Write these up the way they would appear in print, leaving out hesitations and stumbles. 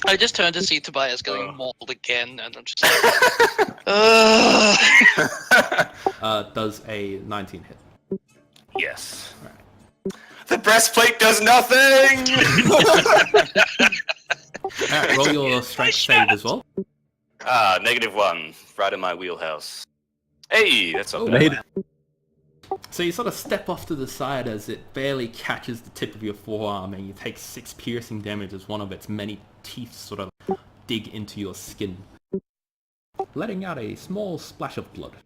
I just turned to see Tobias getting mauled again, and I'm just like, Does a 19 hit? Yes. Right. The breastplate does nothing! Alright, roll your strength save as well. -1. Right in my wheelhouse. Hey, that's not bad. So you sort of step off to the side as it barely catches the tip of your forearm, and you take 6 piercing damage as one of its many teeth sort of dig into your skin, letting out a small splash of blood.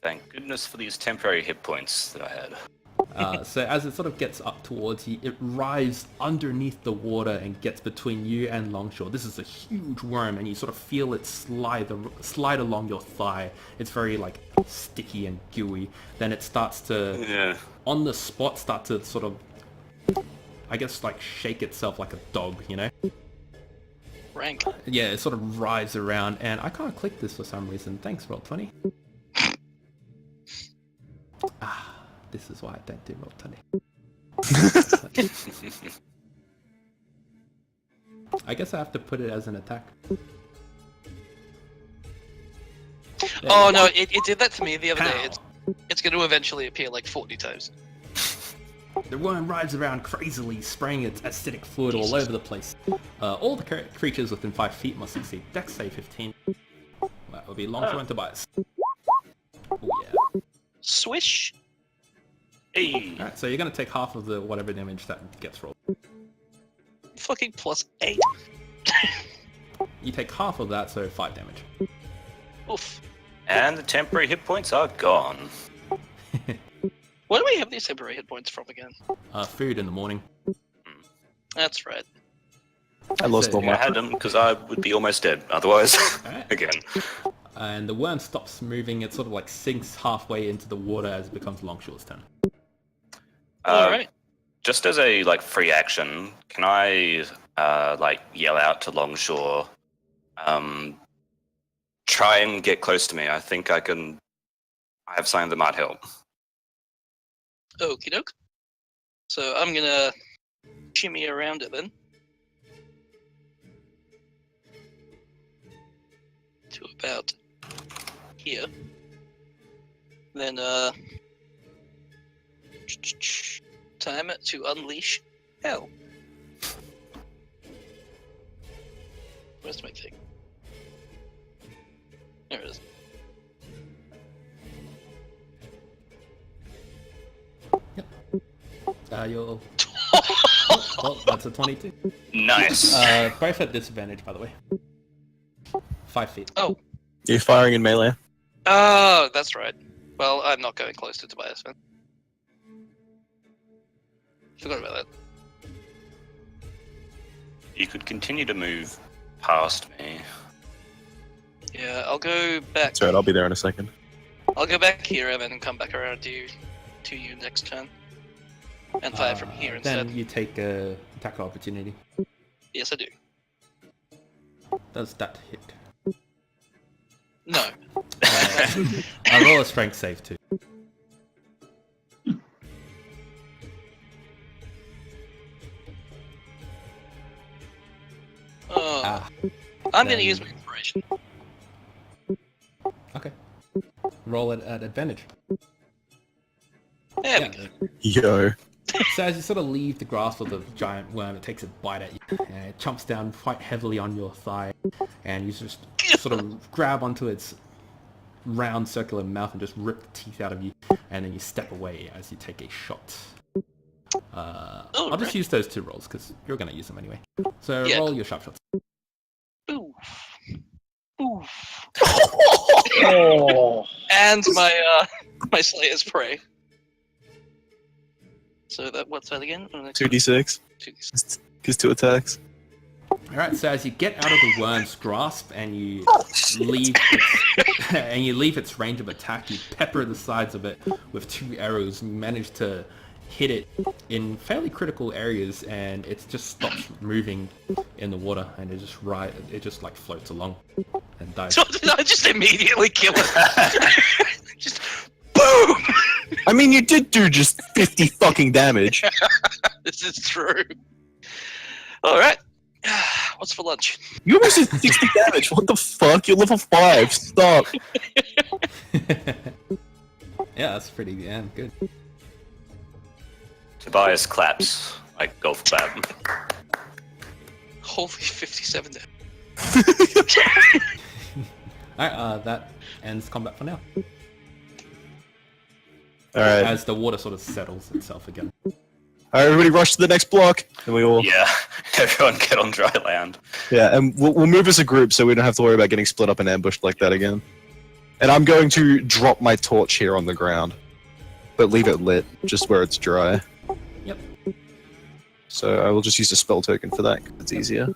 Thank goodness for these temporary hit points that I had. So as it sort of gets up towards you, it writhes underneath the water and gets between you and Longshore. This is a huge worm, and you sort of feel it slide along your thigh. It's very like sticky and gooey. Then it starts to, on the spot, start to sort of, I guess, like shake itself like a dog, you know? rank. Yeah, it sort of writhes around, and I can't click this for some reason. Thanks, Roll20. This is why I don't do Roll20. I guess I have to put it as an attack. Oh no, it did that to me the other day. It's going to eventually appear like 40 times. The worm rides around crazily, spraying its acidic fluid all over the place. All the creatures within 5 feet must succeed Dex save 15. That would be Longshore and Tobias. Oh yeah. Swish. Hey. Alright, so you're going to take half of the whatever damage that gets rolled. Fucking +8. You take half of that, so 5 damage. Oof. And the temporary hit points are gone. Where do we have these temporary hit points from again? Food in the morning. That's right. I lost all my. I had them because I would be almost dead otherwise. Alright. Again. And the worm stops moving. It sort of like sinks halfway into the water as it becomes Longshore's turn. Alright. Just as a free action, can I yell out to Longshore, try and get close to me? I think I have something that might help. Okie doke. So I'm gonna shimmy around it then. To about here. Then time to unleash hell. Where's my thing? There it is. You'll... well, that's a 22. Nice. Both at disadvantage, by the way. 5 feet. Oh. You're firing in melee. Oh, that's right. Well, I'm not going close to Tobias, man. Forgot about that. You could continue to move past me. Yeah, I'll go back. That's right, I'll be there in a second. I'll go back here, Evan, and come back around to you next turn. And fire from here instead. Then you take attack opportunity. Yes, I do. Does that hit? No. I roll a strength save too. I'm going to use my inspiration. Okay. Roll it at advantage. There we go. Yo. So as you sort of leave the grasp of the giant worm, it takes a bite at you, and it chomps down quite heavily on your thigh, and you just sort of grab onto its round circular mouth and just rip the teeth out of you, and then you step away as you take a shot. I'll just use those 2 rolls, because you're going to use them anyway. So Yeah. roll your sharp shots. Ooh. Ooh. And my Slayer's Prey. So what's that again? 2d6. 2d6. Because 2 attacks. Alright, so as you get out of the worm's grasp and you leave its range of attack, you pepper the sides of it with 2 arrows. You manage to hit it in fairly critical areas, and it just stops moving in the water, and it just like floats along and dies. So did I just immediately kill it? Just boom! I mean, you did do just 50 fucking damage. This is true. Alright. What's for lunch? You almost did 60 damage. What the fuck? You're level 5. Stop. Yeah, that's pretty good. Tobias claps like golf clap. Holy 57 damage. Alright, that ends combat for now. Alright. As the water sort of settles itself again. Alright, everybody rush to the next block. And we all... Yeah, everyone get on dry land. Yeah, and we'll move as a group so we don't have to worry about getting split up and ambushed like that again. And I'm going to drop my torch here on the ground. But leave it lit, just where it's dry. Yep. So I will just use a spell token for that, 'cause it's easier.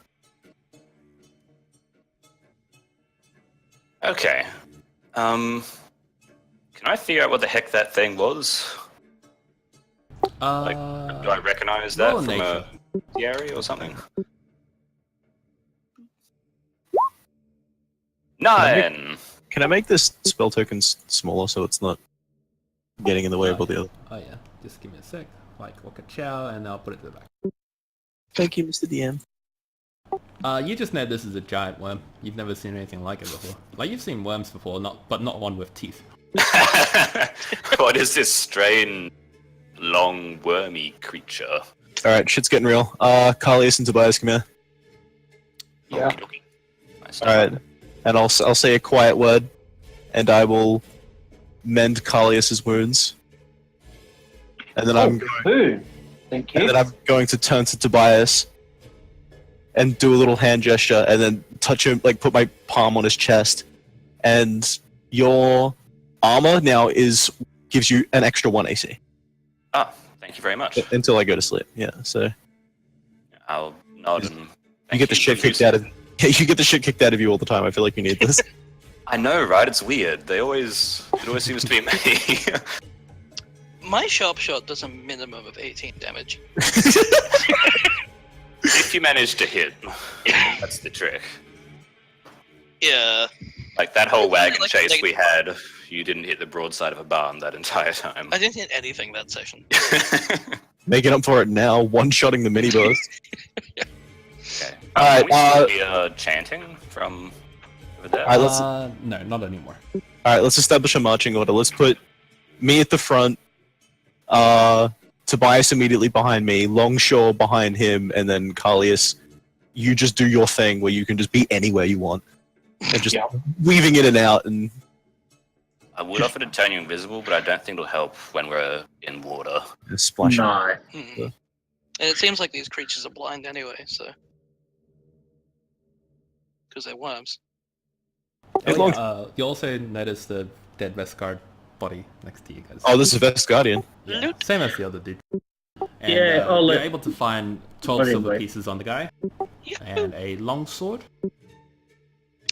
Okay. Can I figure out what the heck that thing was? Like, do I recognize that roll a from nature. the area or something? 9! Can I make this spell token smaller so it's not getting in the way of all the other? Oh yeah, just give me a sec. Like Orca Chow, and I'll put it to the back. Thank you, Mr. DM. You just know this is a giant worm. You've never seen anything like it before. Like you've seen worms before, but not one with teeth. What is this strange, long, wormy creature? Alright, shit's getting real. Carlius and Tobias, come here. Yeah. Okey-dokey. Nice. Alright. And I'll say a quiet word, and I will mend Carlius's wounds. And then I'm Thank and you. then I'm going to turn to Tobias and do a little hand gesture, and then touch him, like put my palm on his chest. And your armor now gives you an extra 1 AC Ah, thank you very much. until I go to sleep. Yeah, so I'll nod and you thank get the shit for kicked using out of you get the shit kicked out of you all the time. I feel like you need this. I know, right? It's weird. It always seems to be me. My sharp shot does a minimum of 18 damage. If you manage to hit, that's the trick. Yeah. Like that whole wagon Like chase negative we had, you didn't hit the broadside of a barn that entire time. I didn't hit anything that session. Making up for it now, one-shotting the mini-boss. Okay. Alright, Can we still be chanting from over there? Alright, let's No, not anymore. Alright, let's establish a marching order. Let's put me at the front, Tobias immediately behind me, Longshore behind him, and then Carlius, you just do your thing where you can just be anywhere you want. And just weaving in and out, and I would offer to turn you invisible, but I don't think it'll help when we're in water. splash. No. Hmm. And it seems like these creatures are blind anyway, so. Because they're worms. Hey, Oh, yeah, you also notice the dead Vestergaard body next to you guys. Oh, this is Vestergaardian. Yeah, same as the other dude. And, Yeah, you're able to find 12 But silver anyway. pieces on the guy, Yeah. and a long sword,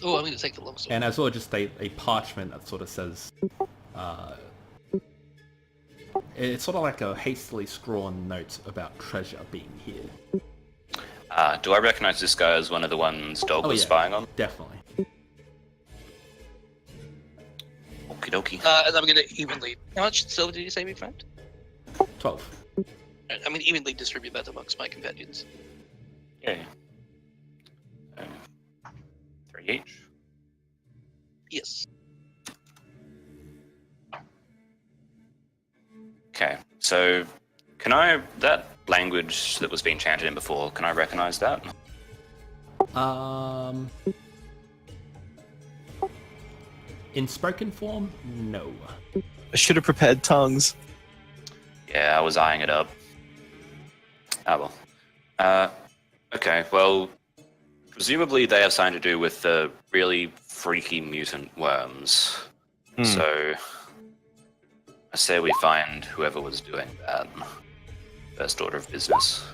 Oh, I'm going to take the long sword. and as well just a parchment that sort of says, it's sort of like a hastily scrawled note about treasure being here. Do I recognize this guy as one of the ones Dog was yeah, spying on? definitely. Okie dokie. And I'm going to evenly... How much silver did you say we found? 12. I'm going to evenly distribute that amongst my companions. Yeah. 3 each. Yes. Okay, so can I... That language that was being chanted in before, can I recognize that? In spoken form, no. I should have prepared tongues. Yeah, I was eyeing it up. Oh well. Okay, well, presumably they have something to do with the really freaky mutant worms. So, I say we find whoever was doing that. First order of business.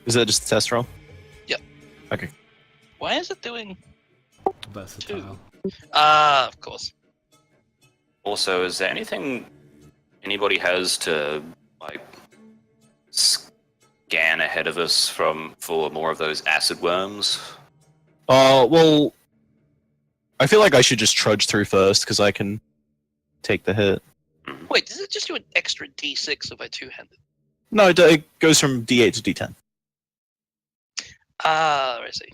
Is that just a test roll? Yep. Okay. Why is it doing... Versatile. Ah, of course. Also, is there anything anybody has to, like, scan ahead of us for more of those acid worms? Well, I feel like I should just trudge through first, because I can take the hit. Wait, does it just do an extra d6 if I two-handed? No, it goes from D8 to D10. Ah, I see.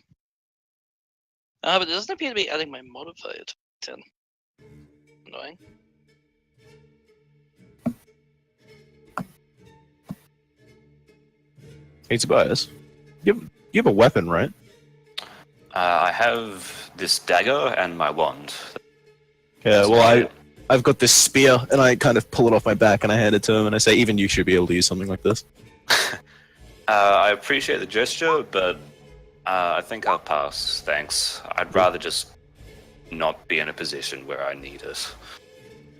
But it doesn't appear to be adding my modifier to 10. Annoying. Hey, Tobias. You have a weapon, right? I have this dagger and my wand. Yeah, well, I've got this spear, and I kind of pull it off my back, and I hand it to him, and I say, even you should be able to use something like this. I appreciate the gesture, but I think I'll pass, thanks. I'd rather just not be in a position where I need it.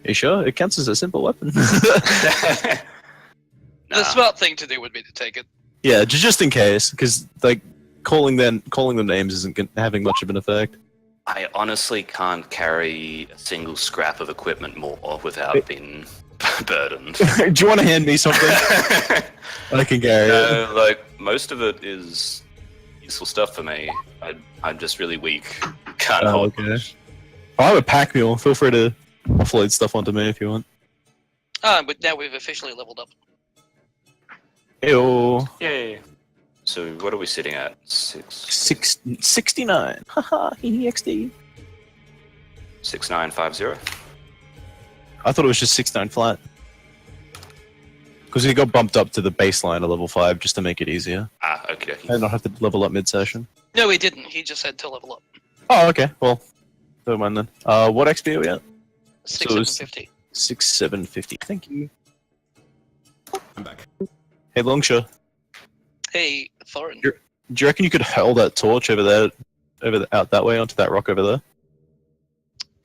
You sure? It counts as a simple weapon. The smart thing to do would be to take it. Yeah, just in case, because like calling them names isn't having much of an effect. I honestly can't carry a single scrap of equipment more without being burdened. Do you want to hand me something? I can carry it. Like, most of it is useful stuff for me. I'm just really weak. Can't hold Okay. much. I have a pack mule. Feel free to offload stuff onto me if you want. But now we've officially leveled up. Ew. Yay. So what are we sitting at? 69. Haha, EXD. 6950. I thought it was just 69 flat. Because we got bumped up to the baseline of level 5 just to make it easier. Ah, okay. And not have to level up mid-session. No, he didn't. He just said to level up. Oh, okay. Well, never mind then. What XP are we at? 6750. 6750. Thank you. I'm back. Hey, Longshore. Hey, Thorin. Do you reckon you could hurl that torch over there, out that way onto that rock over there?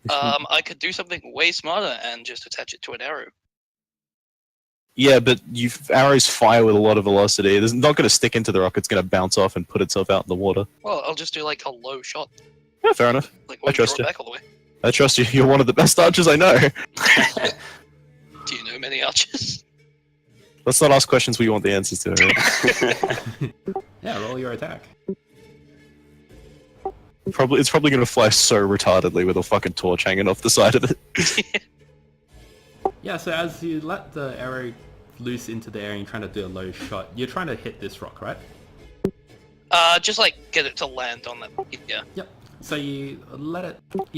I could do something way smarter and just attach it to an arrow. Yeah, but arrows fire with a lot of velocity. It's not going to stick into the rock. It's going to bounce off and put itself out in the water. Well, I'll just do like a low shot. Yeah, fair enough. Like, I trust draw you. it back all the way. I trust you. You're one of the best archers I know. Do you know many archers? Let's not ask questions we want the answers to. Right? Yeah, roll your attack. It's probably going to fly so retardedly with a fucking torch hanging off the side of it. Yeah, so as you let the arrow loose into the air and you're trying to do a low shot, you're trying to hit this rock, right? Just like get it to land on that. Yeah. Yep. So you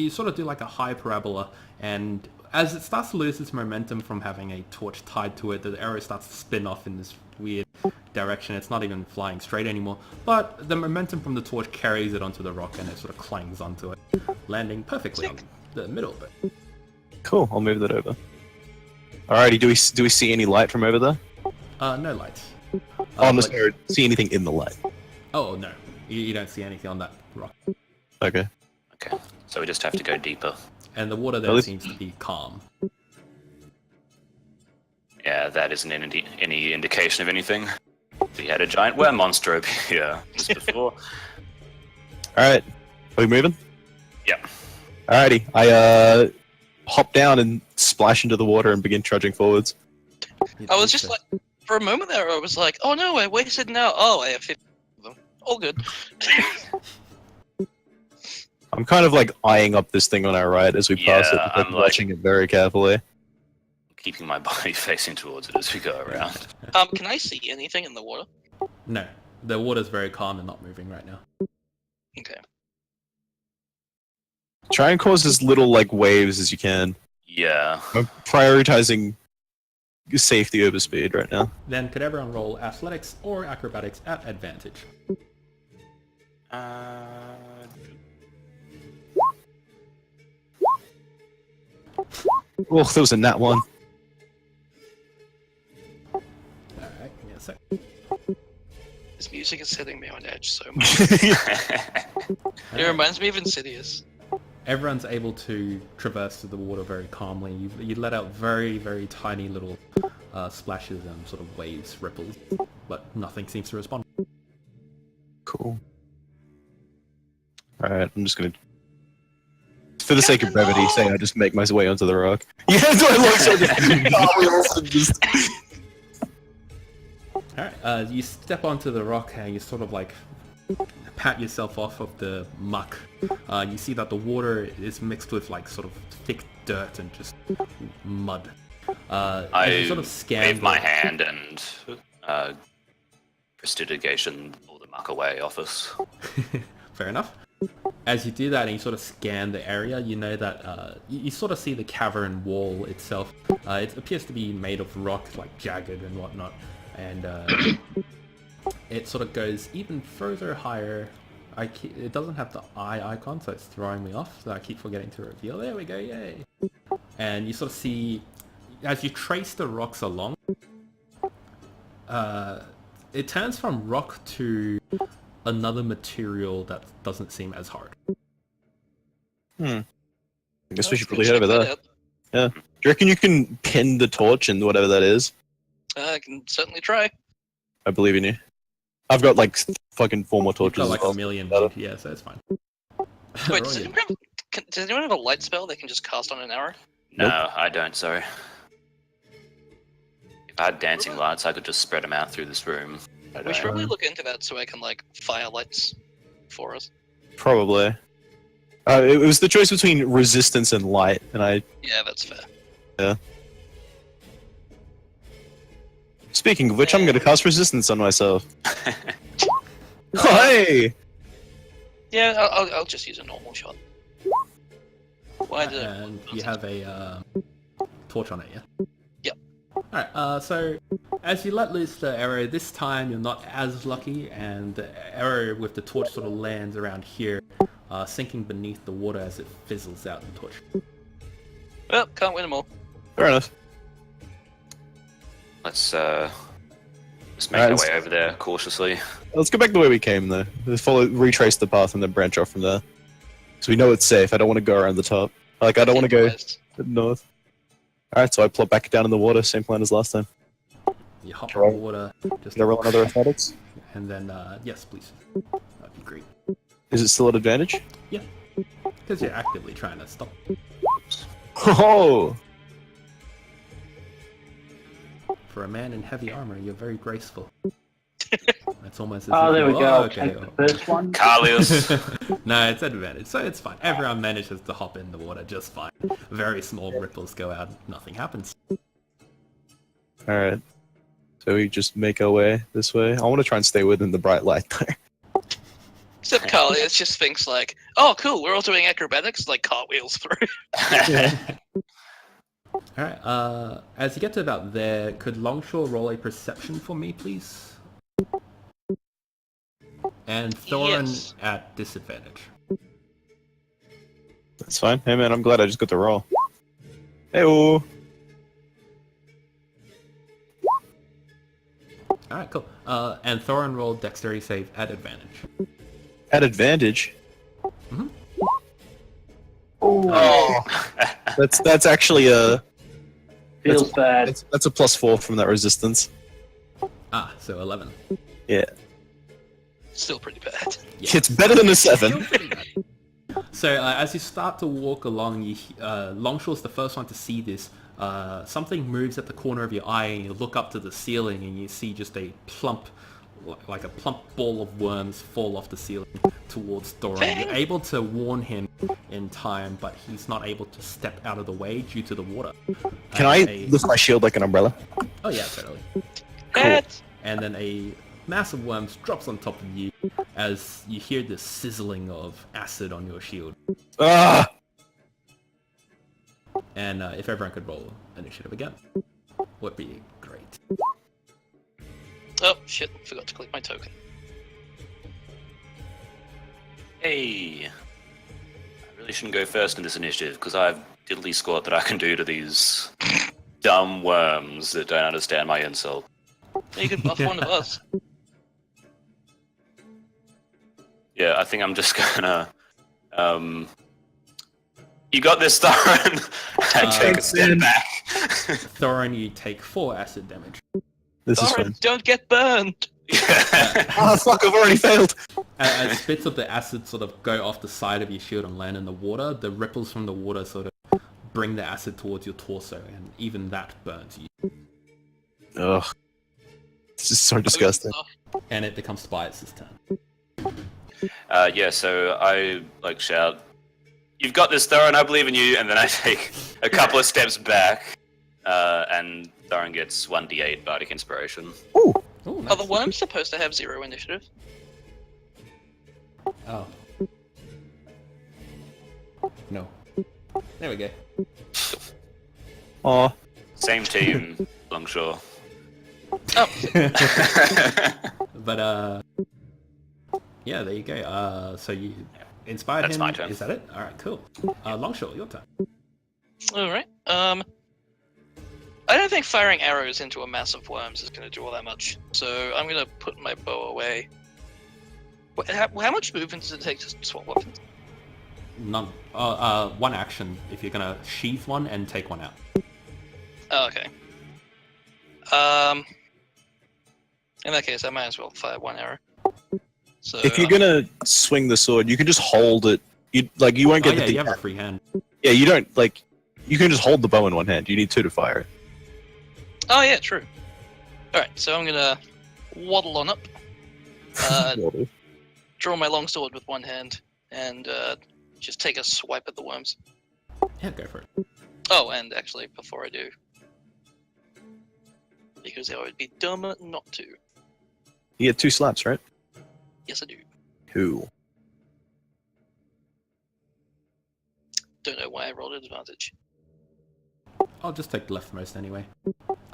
sort of do like a high parabola, and as it starts to lose its momentum from having a torch tied to it, the arrow starts to spin off in this weird direction. It's not even flying straight anymore, but the momentum from the torch carries it onto the rock and it sort of clangs onto it, landing perfectly on the middle of it. Cool. I'll move that over. Alrighty. Do we see any light from over there? No lights. Oh, no, sorry. See anything in the light? Oh no, you don't see anything on that rock. Okay. Okay, so we just have to go deeper. And the water there seems to be calm. Yeah, that isn't any indication of anything. We had a giant worm monster over here just before. Alright. Are we moving? Yeah. Alrighty. I hop down and splash into the water and begin trudging forwards. I was just like, for a moment there, I was like, oh no, I wasted now. Oh, I have 50 of them. All good. I'm kind of like eyeing up this thing on our right as we pass it, Yeah, like, I'm watching it very carefully. Keeping my body facing towards it as we go around. Can I see anything in the water? No, the water's very calm and not moving right now. Okay. Try and cause as little like waves as you can. Yeah. I'm prioritizing safety over speed right now. Then could everyone roll athletics or acrobatics at advantage? Oh, there was a nat one. Alright, give me a sec. This music is setting me on edge so much. It reminds me of Insidious. Everyone's able to traverse through the water very calmly. You let out very, very tiny little splashes and sort of waves, ripples, but nothing seems to respond. Cool. Alright, I'm just gonna... For the sake of brevity, say I just make my way onto the rock. Yeah, do I look so just... Alright, you step onto the rock and you sort of like pat yourself off of the muck. You see that the water is mixed with like sort of thick dirt and just mud. I you sort of scan wave my hand and prestidigitation all the muck away off us. Fair enough. As you do that and you sort of scan the area, you know that you sort of see the cavern wall itself. It appears to be made of rock, like jagged and whatnot, and it sort of goes even further higher. It doesn't have the eye icon, so it's throwing me off, so I keep forgetting to reveal. There we go, yay! And you sort of see, as you trace the rocks along, it turns from rock to another material that doesn't seem as hard. I guess we should Let's go probably head over check there. that out. Do you reckon you can pin the torch and whatever that is? I can certainly try. I believe in you. I've got like fucking 4 more You've torches. got like as well. a million, yeah, so it's fine. Wait, Roll does it. anyone have a light spell they can just cast on an arrow? No, Nope. I don't, sorry. If I had dancing lights, I could just spread them out through this room. I We should don't. probably look into that so I can like fire lights for us. Probably. It was the choice between resistance and light, and I. Yeah, that's fair. Speaking of which, I'm gonna cast resistance on myself. Hey! Yeah, I'll just use a normal shot. Why did And you have a torch on it, yeah? Yep. Alright, so as you let loose the arrow, this time you're not as lucky, and the arrow with the torch sort of lands around here, sinking beneath the water as it fizzles out the torch. Well, can't win them all. Fair enough. Let's just make Alright, our way over there cautiously. Let's go back the way we came, though. Let's retrace the path and then branch off from there. So we know it's safe. I don't want to go around the top. Like, I don't want to go West. north. Alright, so I plop back down in the water, same plan as last time. You hop Sure. in the water, just Did I roll another athletics? and then, yes, please. That'd be great. Is it still at advantage? Yeah, because you're actively trying to stop. Oh! For a man in heavy armor, you're very graceful. That's almost as Oh, if there we you- go. Oh, I'll take okay. the first one. Carlius! No, it's advantage, so it's fine. Everyone manages to hop in the water just fine. Very small ripples go out, nothing happens. Alright. So we just make our way this way. I want to try and stay within the bright light, though. Except Carlius just thinks like, oh cool, we're all doing acrobatics, like cartwheels through. Alright, as you get to about there, could Longshore roll a perception for me, please? And Thorin Yes. at disadvantage. That's fine. Hey man, I'm glad I just got the roll. Hey-oh! Alright, cool. And Thorin rolled dexterity save at advantage. At advantage? Oh, That's actually a... feels bad. That's a +4 from that resistance. Ah, so 11. Yeah. Still pretty bad. It's better than a 7. Still pretty bad. So as you start to walk along, Longshore's the first one to see this. Something moves at the corner of your eye, and you look up to the ceiling, and you see just a plump, like a plump ball of worms fall off the ceiling towards Thorin. You're able to warn him in time, but he's not able to step out of the way due to the water. Can I lift my shield like an umbrella? Oh yeah, totally. Cool. And then a mass of worms drops on top of you as you hear the sizzling of acid on your shield. Ah! And if everyone could roll initiative again, would be great. Oh shit, forgot to click my token. Hey! I really shouldn't go first in this initiative, because I have diddly squat that I can do to these dumb worms that don't understand my insult. You could buff one of us. Yeah, I think I'm just gonna, you got this, Thorin! And take a step back. Thorin, you take 4 acid damage. This is fun. Thorin, don't get burned! Ah, fuck, I've already failed! As bits of the acid sort of go off the side of your shield and land in the water, the ripples from the water sort of bring the acid towards your torso, and even that burns you. Ugh. This is so disgusting. And it becomes Tobias' turn. Yeah, so I, like, shout, "You've got this, Thorin, I believe in you," and then I take a couple of steps back, and Thorin gets 1d8 Bardic Inspiration. Ooh! Ooh, Are the nice. worms supposed to have 0 initiative? Oh. No. There we go. Oh, Same team, Longshore. Oh, But yeah, there you go. So you inspired That's him. my turn. Is that it? All right, cool. Longshore, your turn. all right. I don't think firing arrows into a mass of worms is going to do all that much, so I'm going to put my bow away. How much movement does it take to swap weapons? None. One action if you're gonna sheath one and take one out. Oh, okay. In that case, I might as well fire one arrow. So if you're gonna swing the sword, you can just hold it. You won't Oh get yeah, the. you have a free hand. Yeah, you don't like. You can just hold the bow in one hand. You need two to fire it. Oh yeah, true. All right, so I'm gonna waddle on up, draw my longsword with one hand, and just take a swipe at the worms. Yeah, go for it. Oh, and actually, before I do, because I would be dumb not to. You get two slaps, right? Yes, I do. Cool. Don't know why I rolled advantage. I'll just take the leftmost anyway.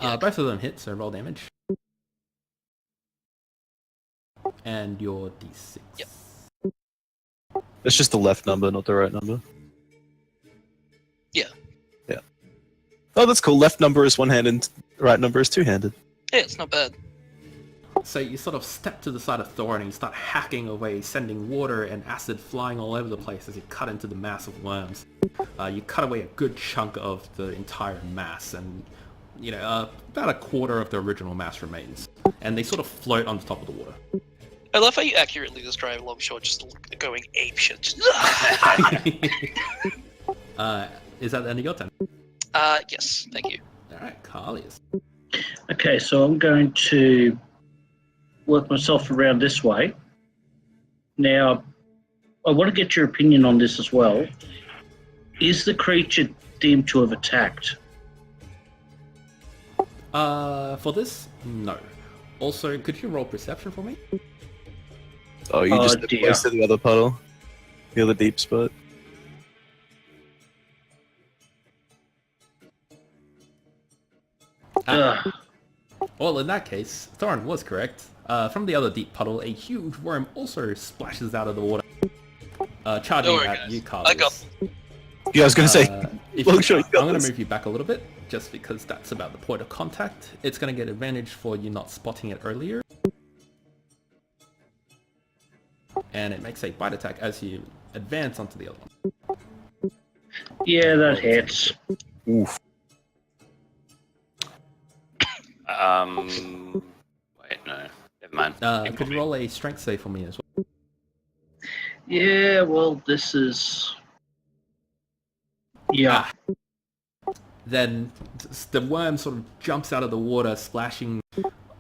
Yeah. Both of them hit, so roll damage. And your d6. Yep. It's just the left number, not the right number. Yeah. Yeah. Oh, that's cool. Left number is one-handed, right number is two-handed. Yeah, it's not bad. So you sort of step to the side of Thor and you start hacking away, sending water and acid flying all over the place as you cut into the mass of worms. You cut away a good chunk of the entire mass, and about a quarter of the original mass remains. And they sort of float on the top of the water. I love how you accurately describe Longshore just going apeshit. Is that the end of your turn? Yes, thank you. Alright, Carlius. Okay, so I'm going to work myself around this way. Now, I want to get your opinion on this as well. Is the creature deemed to have attacked? For this, no. Also, could you roll perception for me? Oh, you just dear. close to the other puddle. The other deep spot. Ugh. Well, in that case, Thorin was correct. From the other deep puddle, a huge worm also splashes out of the water, charging Don't worry, at guys. you, I Carlos. got- Yeah, I was gonna say. If Well, you- sure, you I'm got going to this. move you back a little bit, just because that's about the point of contact. It's going to get advantage for you not spotting it earlier. And it makes a bite attack as you advance onto the other one. Yeah, that hits. Oof. Wait, no. Never mind. Could you roll a strength save for me as well? Yeah, well, this is... Yeah. Then the worm sort of jumps out of the water, splashing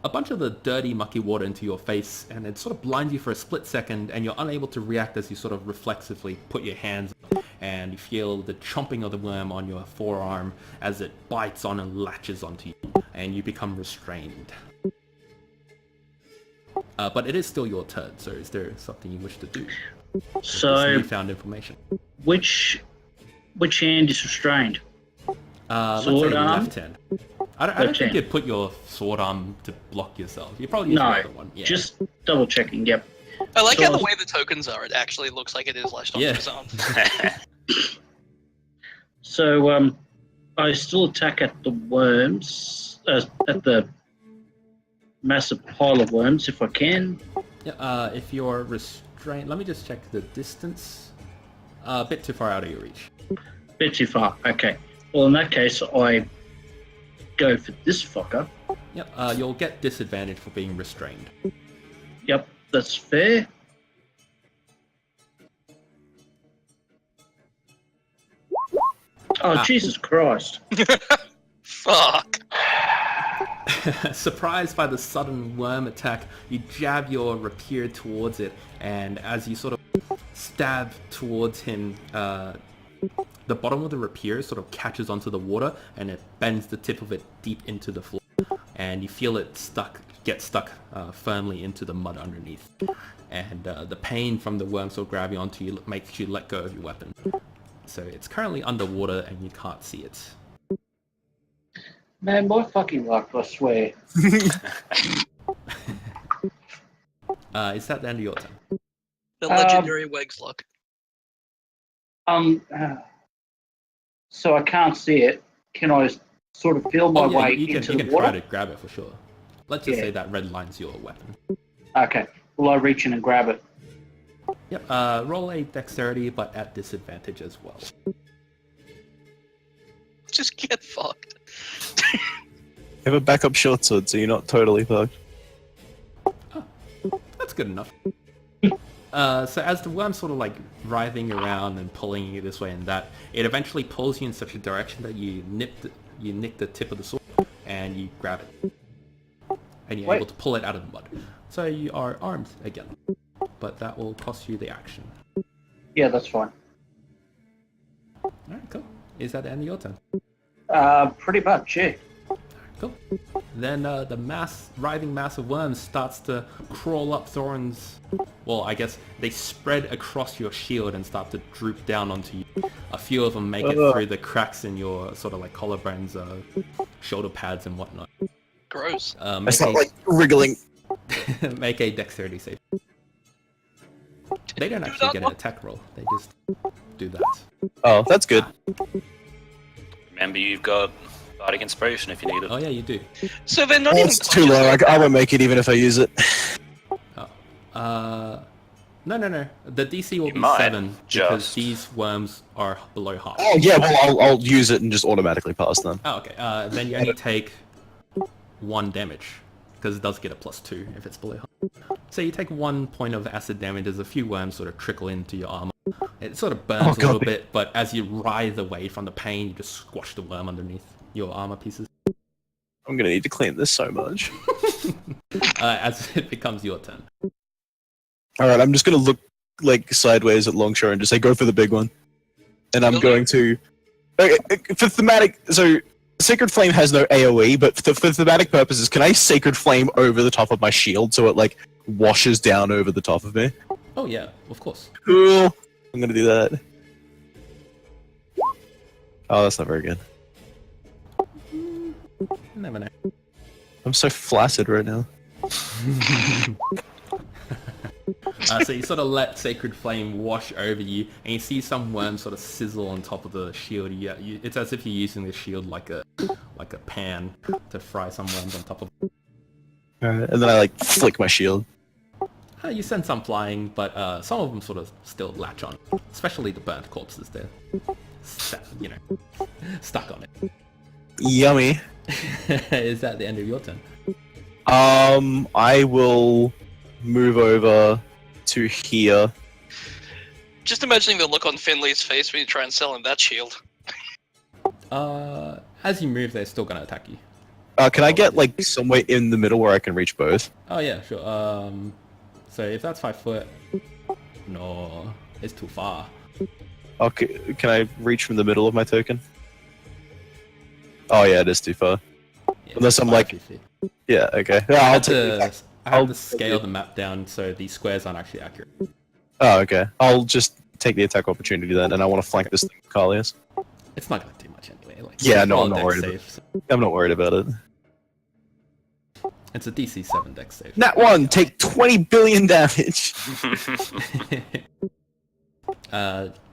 a bunch of the dirty, mucky water into your face, and it sort of blinds you for a split second, and you're unable to react as you sort of reflexively put your hands up, and you feel the chomping of the worm on your forearm as it bites on and latches onto you, and you become restrained. But it is still your turn, so is there something you wish to do? With this So, newfound information. which hand is restrained? Let's Sword say arm? left hand. I don't Left think hand. you'd put your sword arm to block yourself. You probably use the No, other one. Yeah. just double checking, yep. I like how So- the way the tokens are, it actually looks like it is lashed onto Yeah. his arm. So, I still attack at the worms, at the massive pile of worms if I can. Yeah, if you're restrained, let me just check the distance. A bit too far out of your reach. Bit too far, okay. Well, in that case, I go for this fucker. Yep, you'll get disadvantage for being restrained. Yep, that's fair. Oh, Jesus Christ. Fuck. Surprised by the sudden worm attack, you jab your rapier towards it, and as you sort of stab towards him, the bottom of the rapier sort of catches onto the water, and it bends the tip of it deep into the floor, and you feel it stuck get stuck firmly into the mud underneath. And the pain from the worm sort of grabbing onto you makes you let go of your weapon. So it's currently underwater and you can't see it. Man, my fucking luck, I swear. Is that the end of your turn? The legendary Weg's luck. So I can't see it. Can I sort of feel my way you into can the water? try to grab it for sure. Let's just say that red line's your weapon. Okay. Will I reach in and grab it? Yep, roll a dexterity, but at disadvantage as well. Just get fucked. You have a backup short sword, so you're not totally fucked. Oh, that's good enough. So as the worm's sort of like writhing around and pulling you this way and that, it eventually pulls you in such a direction that you nick the tip of the sword and you grab it. And you're able to pull it out of the mud. So you are armed again. But that will cost you the action. Yeah, that's fine. Alright, cool. Is that the end of your turn? Pretty much, yeah. Cool. Then the writhing mass of worms starts to crawl up Thorin's... Well, I guess they spread across your shield and start to droop down onto you. A few of them make it through the cracks in your sort of like collarbones, shoulder pads and whatnot. Gross. I start like wriggling. Make a dexterity save. They don't actually get an attack roll. They just do that. Oh, that's good. Remember, you've got bardic inspiration if you need it. Oh yeah, you do. So they're not Oh, even. it's too low. I won't make it even if I use it. Oh. No. The DC will You be might, 7 because just. these worms are below half. Oh yeah, well I'll use it and just automatically pass them. Oh, okay. Then you only take 1 damage because it does get a +2 if it's below half. So you take 1 point of acid damage as a few worms sort of trickle into your armor. It sort of burns a little bit, but as you writhe away from the pain, you just squash the worm underneath your armor pieces. I'm gonna need to clean this so much. As it becomes your turn. Alright, I'm just gonna look like sideways at Longshore and just say go for the big one. And I'm going to... Okay, for thematic... So, Sacred Flame has no AoE, but for thematic purposes, can I Sacred Flame over the top of my shield so it like washes down over the top of me? Oh yeah, of course. Cool. I'm gonna do that. Oh, that's not very good. Never know. I'm so flaccid right now. So you sort of let Sacred Flame wash over you, and you see some worms sort of sizzle on top of the shield. It's as if you're using the shield like a pan to fry some worms on top of. Alright, and then I like flick my shield. You send some flying, but some of them sort of still latch on, especially the burnt corpses. They're, stuck on it. Yummy. Is that the end of your turn? I will move over to here. Just imagining the look on Finley's face when you try and sell him that shield. As you move, they're still going to attack you. Can I get like somewhere in the middle where I can reach both? Oh yeah, sure. So if that's 5 foot, no, it's too far. Okay, can I reach from the middle of my token? Oh yeah, it is too far. Yeah, Unless I'm 5 like, feet. yeah, okay. Yeah, I I'll had take the to, attack. I had to scale the map down so the squares aren't actually accurate. Oh, okay. I'll just take the attack opportunity then, and I want to flank this thing with Kalias. It's not going to do much anyway. Like, Yeah, no, roll I'm a not dex worried save, so I'm not worried about it. it's a DC 7 dex save. Nat 1, take 20 billion damage!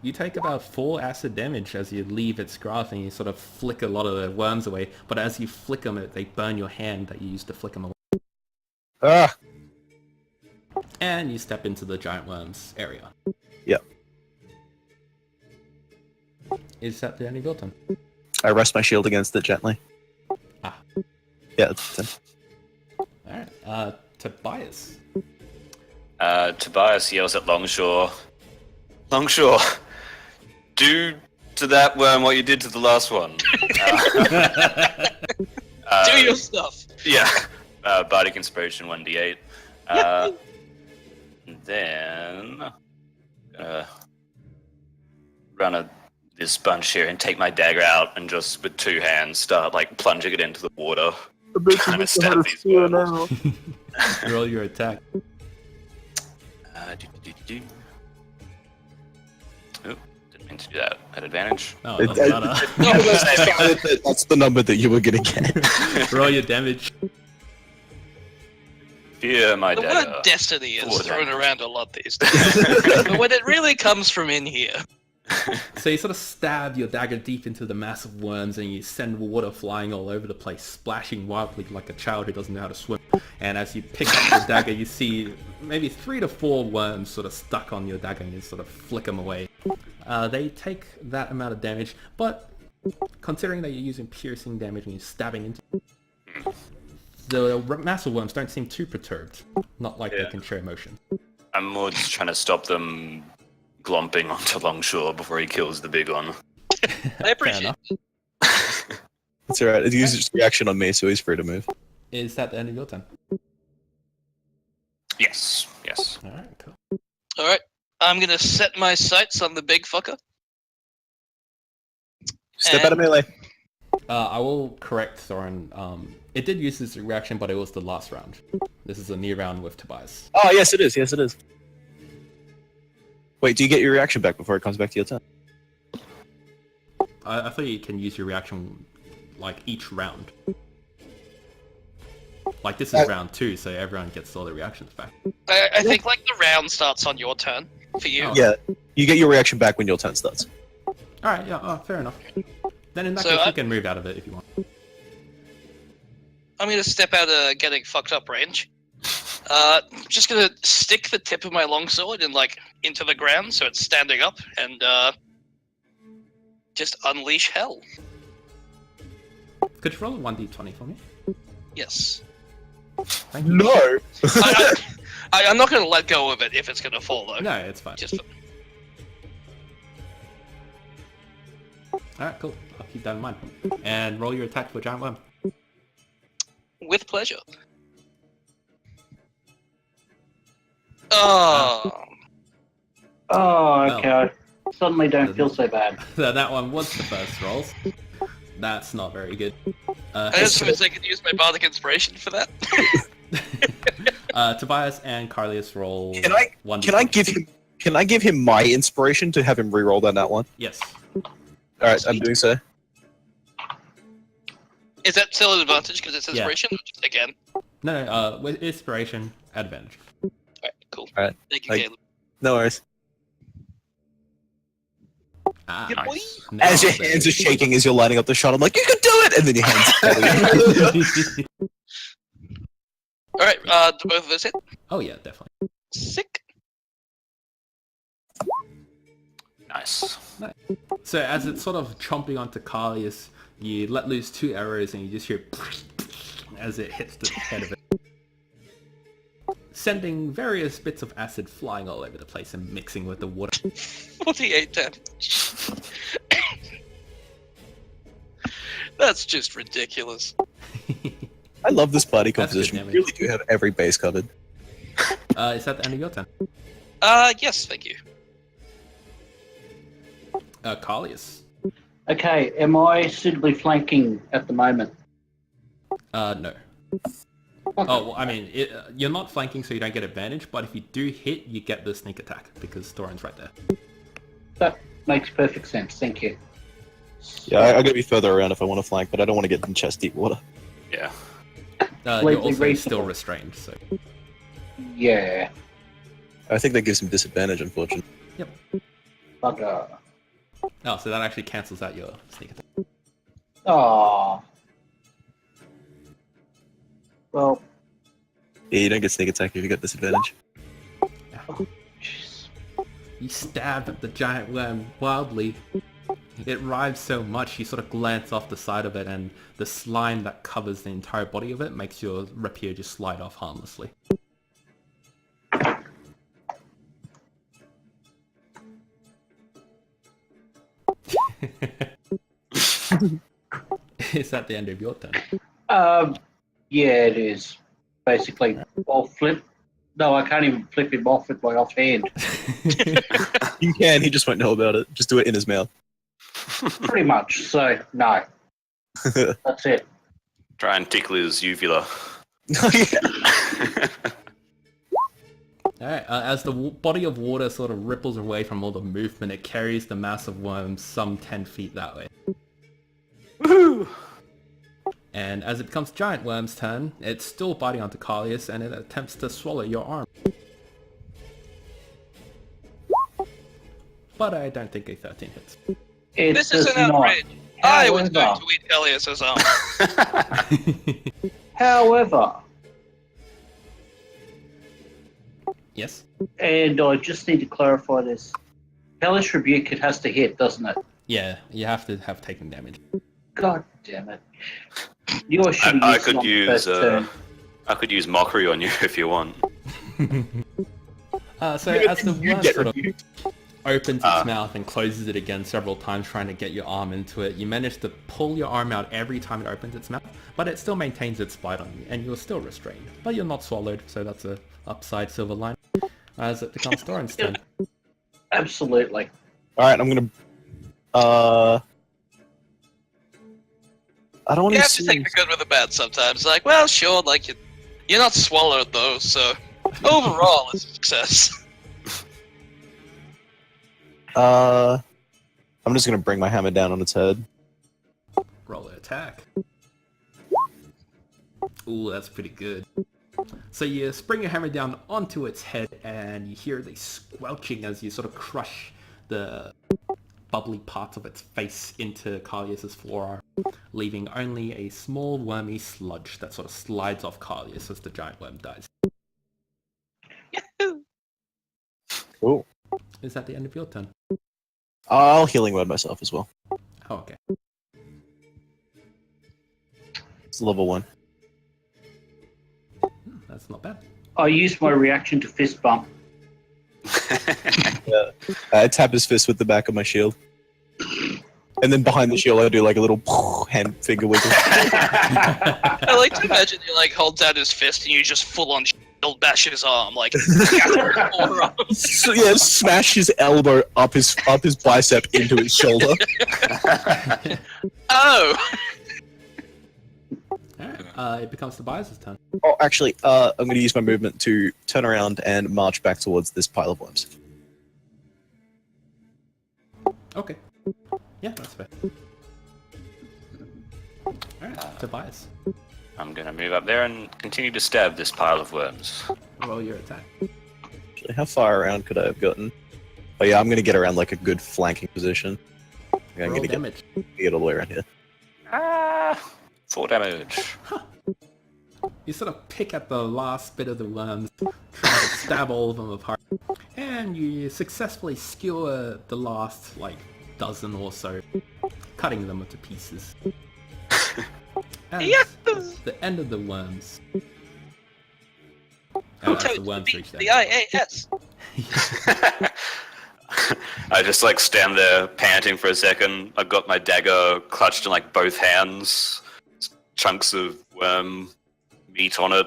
You take about 4 acid damage as you leave its grasp and you sort of flick a lot of the worms away, but as you flick them, they burn your hand that you used to flick them away. Ah! And you step into the giant worms area. Yep. Is that the end of your turn? I rest my shield against it gently. Ah. Yeah, that's it. Alright, Tobias. Tobias yells at Longshore. Longshore, do to that worm what you did to the last one. Do your stuff. Yeah. Bardic Inspiration 1d8. And then run this bunch here and take my dagger out and just with 2 hands start like plunging it into the water Trying to stab these worms. Roll your attack. Oh, didn't mean to do that. At advantage. Oh, it doesn't matter. That's the number that you were gonna get. Roll your damage. Fear my The dagger. word destiny is Four thrown damage. around a lot these days. But when it really comes from in here. So you sort of stab your dagger deep into the mass of worms and you send water flying all over the place, splashing wildly like a child who doesn't know how to swim. And as you pick up the dagger, you see maybe 3 to 4 worms sort of stuck on your dagger and you sort of flick them away. They take that amount of damage, but considering that you're using piercing damage and you're stabbing into the mass of worms don't seem too perturbed. Not like they can show emotion. I'm more just trying to stop them glomping onto Longshore before he kills the big one. I appreciate it. It's alright. It uses its reaction on me, so he's free to move. Is that the end of your turn? Yes. Alright, cool. Alright, I'm gonna set my sights on the big fucker. Step out of melee. I will correct Thorin. It did use this reaction, but it was the last round. This is a new round with Tobias. Oh, yes, it is. Yes, it is. Wait, do you get your reaction back before it comes back to your turn? I thought you can use your reaction like each round. Like this is round 2, so everyone gets all their reactions back. I think like the round starts on your turn for you. Oh. Yeah, you get your reaction back when your turn starts. Alright, yeah, fair enough. Then in that So case, you can move out of it if you want. I'm gonna step out of getting fucked up range. Just gonna stick the tip of my longsword in like into the ground so it's standing up and just unleash hell. Could you roll a 1d20 for me? Yes. Thank you. No! I'm not gonna let go of it if it's gonna fall though. No, it's fine. Just Alright, cool. I'll keep that in mind. And roll your attack for giant worm. with pleasure. Oh. Oh, okay. I suddenly don't feel so bad. That one was the first rolls. That's not very good. I don't suppose I could use my bardic inspiration for that. Tobias and Carlius roll. Can I give him my inspiration to have him re-roll that one? Yes. Alright, I'm doing so. Is that still an advantage because it's Yeah. inspiration? Or just again. No, with inspiration, advantage. Alright, cool. Alright, Thank you, like- Caleb. No worries. Ah, Yeah, boy. Nice. no, As your hands are shaking as you're lining up the shot, I'm like, you can do it! And then your hands Alright, do both of those hit? Oh yeah, definitely. Sick. Nice. So as it's sort of chomping onto Carlius, you let loose 2 arrows and you just hear as it hits the head of it, sending various bits of acid flying all over the place and mixing with the water. 48 damage. That's just ridiculous. I love this party That's good composition. We damage. really do have every base covered. Is that the end of your turn? Yes, thank you. Carlius. Okay, am I suitably flanking at the moment? No. Oh, well, I mean, you're not flanking so you don't get advantage, but if you do hit, you get the sneak attack, because Thorin's right there. That makes perfect sense, thank you. Yeah, I gotta be further around if I want to flank, but I don't want to get in chest deep water. Yeah. You're Completely also reasonable. still restrained, so... Yeah, I think that gives him disadvantage, unfortunately. bugger. Oh, so that actually cancels out your sneak attack. Oh. Well, Yeah, you don't get sneak attack if you get disadvantage. jeez. You stab at the giant worm wildly. It writhes so much, you sort of glance off the side of it, and the slime that covers the entire body of it makes your rapier just slide off harmlessly. Is that the end of your turn? Yeah, it is. Basically, I'll flip. No, I can't even flip him off with my offhand. You can, he just won't know about it. Just do it in his mouth. Pretty much, so no. That's it. Try and tickle his uvula. Alright, as the body of water sort of ripples away from all the movement, it carries the mass of worms some 10 feet that way. Woohoo! And as it becomes Giant Worm's turn, it's still biting onto Carlius and it attempts to swallow your arm. But I don't think a 13 hits. It This is does an not. outrage. I was However- going to eat Elias's arm. However, Yes? and I just need to clarify this. Hellish Rebuke, it has to hit, doesn't it? Yeah, you have to have taken damage. God damn it. You should I have could use turn. I could use mockery on you if you want. So as the You worm get sort of rebuked. opens its mouth and closes it again several times trying to get your arm into it, you manage to pull your arm out every time it opens its mouth, but it still maintains its bite on you, and you're still restrained. But you're not swallowed, so that's a upside silver line. As it becomes Thorin's turn. Absolutely. Alright, I'm gonna... I don't want You to have to take the good with the bad sometimes. Like, well, sure, like you're not swallowed though, so overall it's a success. I'm just gonna bring my hammer down on its head. Roll an attack. Ooh, that's pretty good. So you spring your hammer down onto its head and you hear the squelching as you sort of crush the bubbly parts of its face into Carlius's forearm, leaving only a small wormy sludge that sort of slides off Carlius as the giant worm dies. Cool. Is that the end of your turn? I'll healing word myself as well. Oh, okay. It's level 1. That's not bad. I used my reaction to fist bump. I tap his fist with the back of my shield. And then behind the shield I do like a little hand finger wiggle. I like to imagine you like hold down his fist and you just full on shield bash his arm, like forearm. So, yeah, smash his elbow up his bicep into his shoulder. Oh! Alright, it becomes Tobias' turn. Oh, actually, I'm going to use my movement to turn around and march back towards this pile of worms. Okay. Yeah, that's fair. Alright, Tobias. I'm gonna move up there and continue to stab this pile of worms. Roll your attack. Actually, how far around could I have gotten? Oh yeah, I'm going to get around like a good flanking position. Okay, I'm Roll going to damage. get all the way around here. 4 damage. You sort of pick at the last bit of the worms, trying to stab all of them apart, and you successfully skewer the last, like, dozen or so, cutting them into pieces. And Yes! the end of the worms. As the worms reach The their IAS. I just like stand there panting for a second. I've got my dagger clutched in like both hands. Chunks of worm meat on it.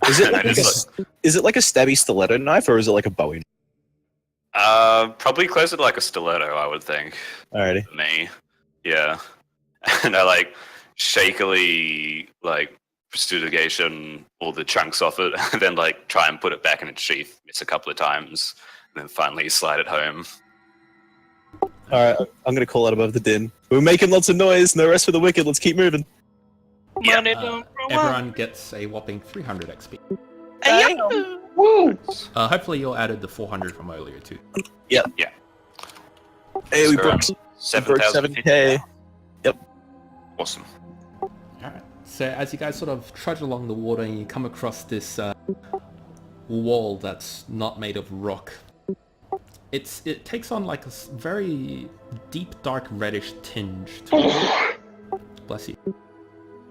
Is it And I like, just, is it like a stabby stiletto knife or is it like a Bowie? probably closer to like a stiletto, I would think. Alrighty. For me, yeah. And I like shakily like prestigation all the chunks off it, and then like try and put it back in its sheath. Miss a couple of times, and then finally slide it home. Alright, I'm going to call out above the din. We're making lots of noise, no rest for the wicked, let's keep moving. Yeah. Money don't grow up. Everyone gets a whopping 300 XP. Hey, Woo! Hopefully you'll added the 400 from earlier too. Hey, we So, broke 7,000. 7k. Awesome. Alright. So as you guys sort of trudge along the water and you come across this wall that's not made of rock, it takes on like a very deep dark reddish tinge to it. Bless you.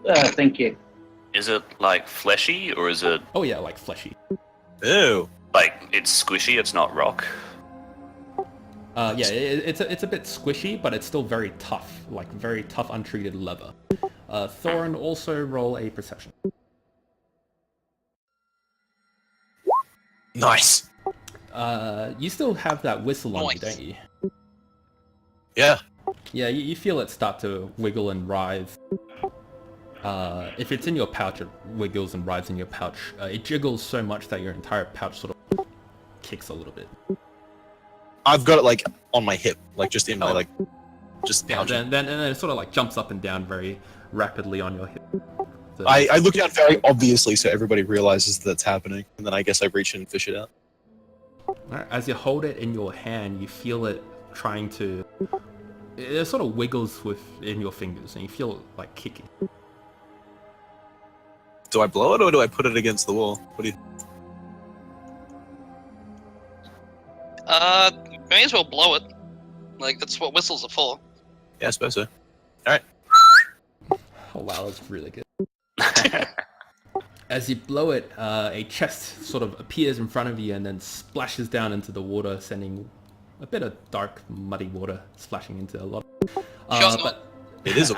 Thank you. Is it like fleshy, or is it Oh yeah, like fleshy. Ew. like it's squishy? It's not rock. Yeah, it's a bit squishy, but it's still very tough, like very tough untreated leather. Thorin, also roll a perception. Nice. You still have that whistle on you, Nice. don't you? Yeah. Yeah, you feel it start to wiggle and writhe. If it's in your pouch, it wiggles and rides in your pouch. It jiggles so much that your entire pouch sort of kicks a little bit. I've got it like on my hip, like just in my Oh. like, just Yeah, pouch. then it sort of like jumps up and down very rapidly on your hip. So, I look down very obviously so everybody realizes that's happening, and then I guess I reach in and fish it out. Alright, as you hold it in your hand, you feel it trying to... It sort of wiggles within your fingers, and you feel it like kicking. Do I blow it or do I put it against the wall? What do you? May as well blow it. Like, that's what whistles are for. Yeah, I suppose so. Oh wow, that's really good. As you blow it, a chest sort of appears in front of you and then splashes down into the water, sending a bit of dark, muddy water splashing into a lot. But It is.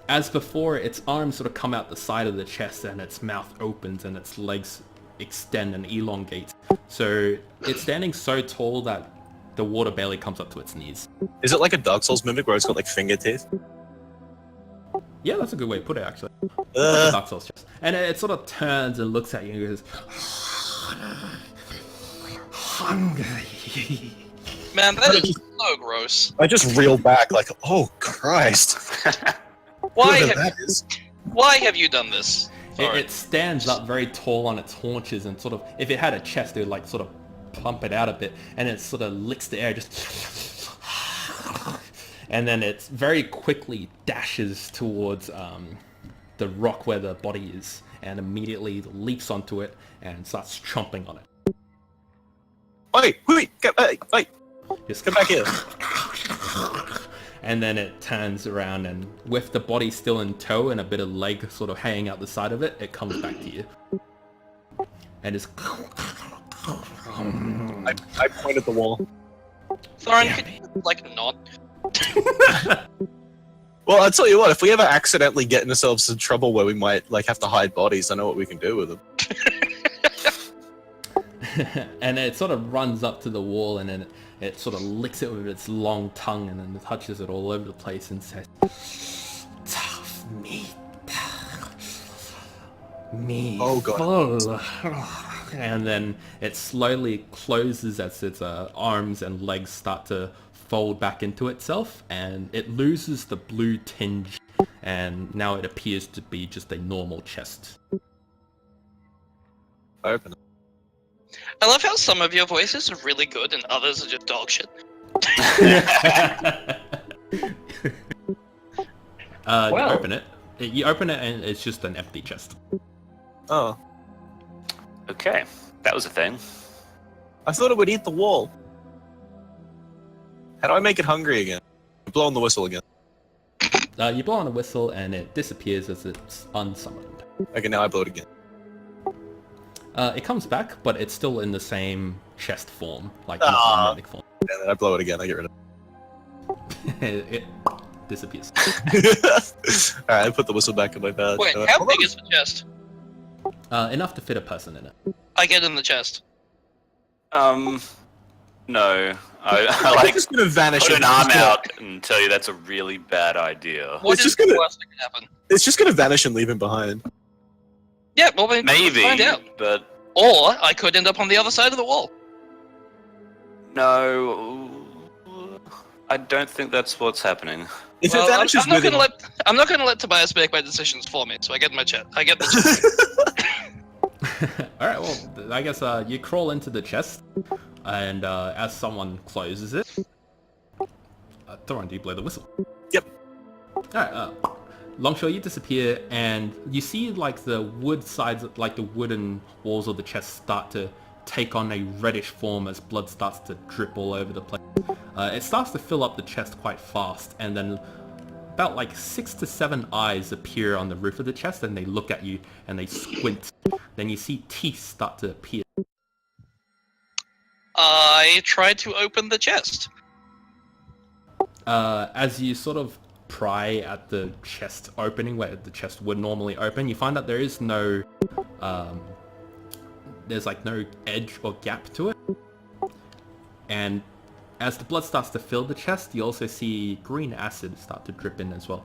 as before, its arms sort of come out the side of the chest and its mouth opens and its legs extend and elongate. So it's standing so tall that the water barely comes up to its knees. Is it like a Dark Souls mimic where it's got like finger teeth? Yeah, that's a good way to put it, actually. Like a Uh, Dark Souls chest. And it sort of turns and looks at you and goes, hungry. Man, that is so gross. I just reel back like, oh Christ! Why Whoever have, that is. why have you done this? It stands up very tall on its haunches and sort of, if it had a chest, it would like sort of pump it out a bit, and it sort of licks the air, just, and then it very quickly dashes towards the rock where the body is, and immediately leaps onto it and starts chomping on it. Wait, wait, Just come back here. And then it turns around and with the body still in tow and a bit of leg sort of hanging out the side of it, it comes back to you. And it's... I point at the wall. Thorin, Yeah. could you, like, not? Well, I'll tell you what, if we ever accidentally get ourselves in trouble where we might like have to hide bodies, I know what we can do with them. And it sort of runs up to the wall and then it sort of licks it with its long tongue and then touches it all over the place and says, tough meat. Me Oh, God. full. And then it slowly closes as its arms and legs start to fold back into itself and it loses the blue tinge and now it appears to be just a normal chest. I open it. I love how some of your voices are really good and others are just dog shit. You open it. You open it and it's just an empty chest. Oh, Okay, that was a thing. I thought it would eat the wall. How do I make it hungry again? Blow on the whistle again. You blow on a whistle and it disappears as it's unsummoned. Okay, now I blow it again. It comes back, but it's still in the same chest form, like Ah. magnetic form. And then I blow it again, I get rid of It disappears. it. Alright, I put the whistle back in my pouch. Wait, how big is the chest? Enough to fit a person in it. I get in the chest. No. I I'm like just gonna vanish. put and an arm just gonna- out and tell you that's a really bad idea. What It's is just the gonna- worst that can happen? It's just gonna vanish and leave him behind. Yeah, well, maybe Maybe, find out. but Or I could end up on the other side of the wall. no. I don't think that's what's happening. If Well, it vanishes I'm not with him, gonna let Tobias make my decisions for me, so I get my chest. I get the chest. Alright, well, I guess you crawl into the chest, and as someone closes it... Thorin, do you blow the whistle? Yep. Alright, Longshore, you disappear, and you see like the wood sides, like the wooden walls of the chest start to take on a reddish form as blood starts to drip all over the place. It starts to fill up the chest quite fast, and then about like 6 to 7 eyes appear on the roof of the chest, and they look at you, and they squint. Then you see teeth start to appear. I tried to open the chest. As you sort of pry at the chest opening where the chest would normally open, you find that there is no, there's like no edge or gap to it. And as the blood starts to fill the chest, you also see green acid start to drip in as well.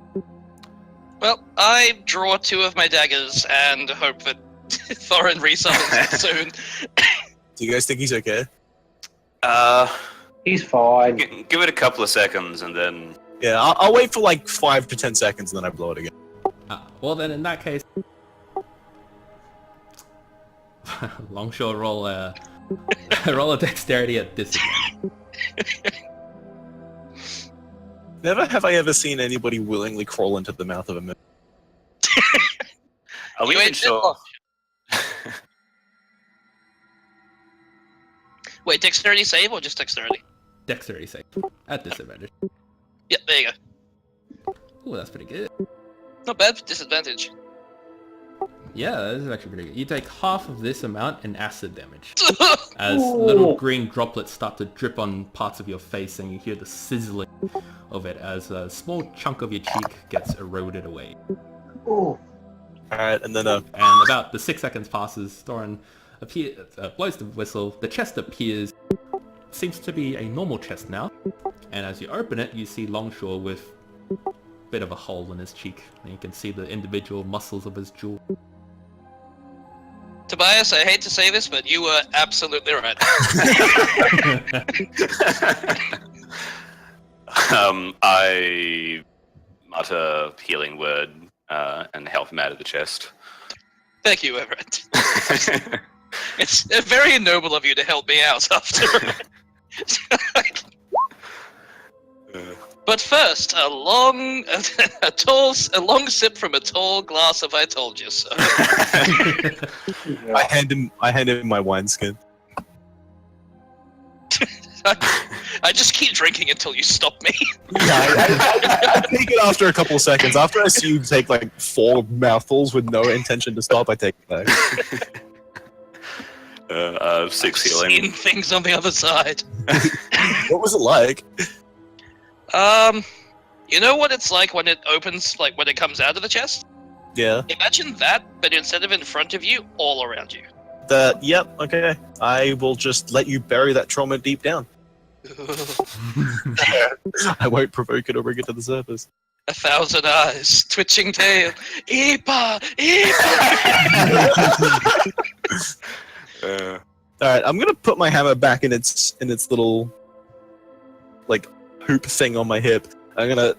Well, Well, I draw 2 of my daggers and hope that Thorin resummons soon. Do you guys think he's okay? He's fine. Give it a couple of seconds and then. Yeah, I'll wait for like 5 to 10 seconds and then I blow it again. Well then, in that case, Longshore roll a roll a dexterity at this again. Never have I ever seen anybody willingly crawl into the mouth of a mimic. Are we You even ain't sure? Wait, dexterity save or just dexterity? Dexterity save at disadvantage. Yep, there you go. Ooh, that's pretty good. Not bad for disadvantage. Yeah, this is actually pretty good. You take half of this amount in acid damage. As little green droplets start to drip on parts of your face and you hear the sizzling of it as a small chunk of your cheek gets eroded away. Oh. Alright, and then And about the 6 seconds passes, Thorin blows the whistle, the chest appears, seems to be a normal chest now, and as you open it you see Longshore with a bit of a hole in his cheek, and you can see the individual muscles of his jaw. Tobias, I hate to say this, but you were absolutely right. I mutter a healing word and help him out of the chest. Thank you, Everett. It's very noble of you to help me out after. But first, a long sip from a tall glass of I told you so. I hand him my wineskin. I just keep drinking until you stop me. I take it after a couple of seconds. After I see you take like 4 mouthfuls with no intention to stop, I take it back. 6 I've healing. seen things on the other side. What was it like? You know what it's like when it opens, like when it comes out of the chest? Yeah. Imagine that, but instead of in front of you, all around you. Yep, okay. I will just let you bury that trauma deep down. I won't provoke it or bring it to the surface. 1,000 eyes, twitching tail. Eepa! Alright, I'm gonna put my hammer back in its little like hoop thing on my hip. I'm gonna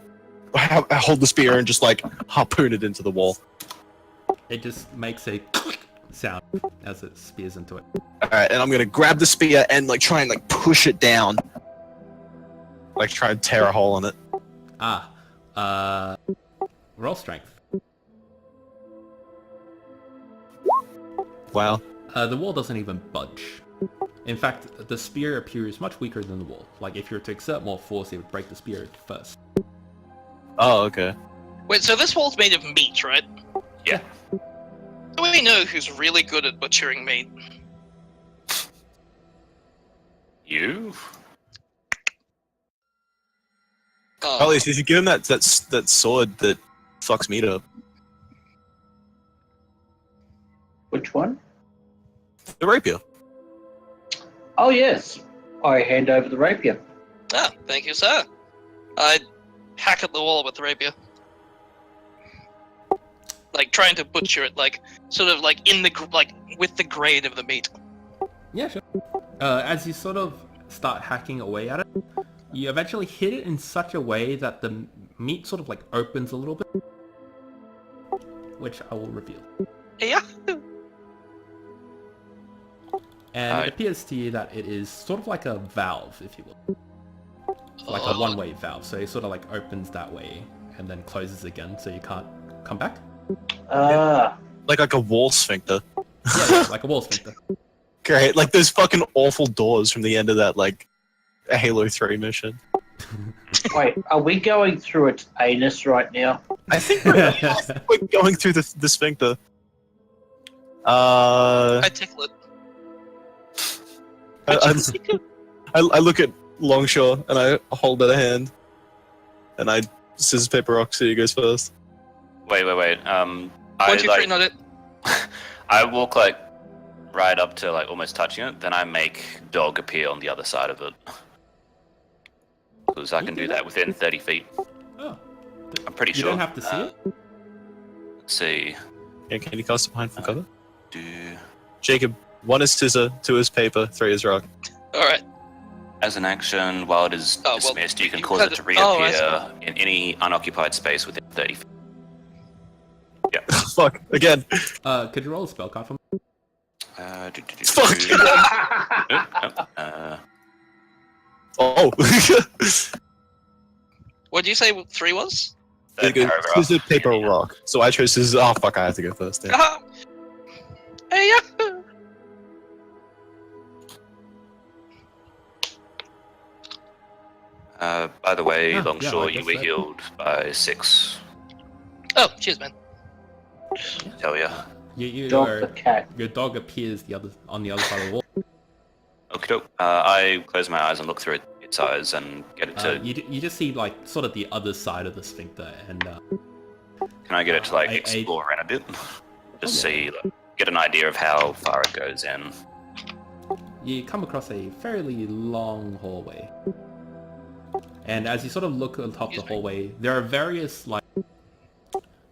hold the spear and just like harpoon it into the wall. It just makes a sound as it spears into it. Alright, and I'm gonna grab the spear and like try and like push it down. Like try and tear a hole in it. Roll strength. Wow. The wall doesn't even budge. In fact, the spear appears much weaker than the wall. Like if you were to exert more force, it would break the spear first. Oh, okay. Wait, so this wall's made of meat, right? Yeah. Do we know who's really good at butchering meat? You? Oh, At least if you give him that sword that fucks meat up. Which one? The rapier. Oh, yes. I hand over the rapier. thank you, sir. I hack at the wall with the rapier. Like, trying to butcher it, like, sort of like with the grade of the meat. Yeah, sure. As you sort of start hacking away at it, you eventually hit it in such a way that the meat sort of like opens a little bit, which I will reveal. Yeah. And it appears to you that it is sort of like a valve, if you will. Like a one-way valve. So it sort of like opens that way and then closes again, so you can't come back. Like a wall sphincter. Yeah, like a wall sphincter. Great. Like those fucking awful doors from the end of that, like, a Halo 3 mission. Wait, are we going through its anus right now? I think we're going through the sphincter. I tickle it. I look at Longshore and I hold out a hand, and I scissors paper rock. So you goes first. Wait. 1, 2, 3, not it. I walk like right up to like almost touching it, then I make dog appear on the other side of it. Because I can do that within 30 feet. Oh. I'm pretty You sure. don't have to see it? Let's see. Yeah, can you cast it behind full cover? Do Jacob, 1 is scissor, 2 is paper, 3 is rock. All right. as an action, while it is Oh, well, dismissed, you can you cause had it to it- oh, I reappear in any unoccupied space within 30 feet. Yeah. Fuck, again. Could you roll a spell card for me? Fuck. Oh. What did you say 3 was? Third paragraph. Scissor, paper, rock. So I chose scissors. Oh, fuck, I have to go first. Yeah. Ah! Hey, yeah. By the way, Yeah, Longshore, I you guess were so. healed by 6. Oh, cheers, man. Tell ya. Dog the cat. Your dog appears on the other side of the wall. Okay, doke. I close my eyes and look through its eyes and get it to. You just see like sort of the other side of the sphincter, and Can I get it to like I- explore around a bit? Just Okay. see, like, get an idea of how far it goes in. you come across a fairly long hallway. And as you sort of look on top of the hallway, there are various like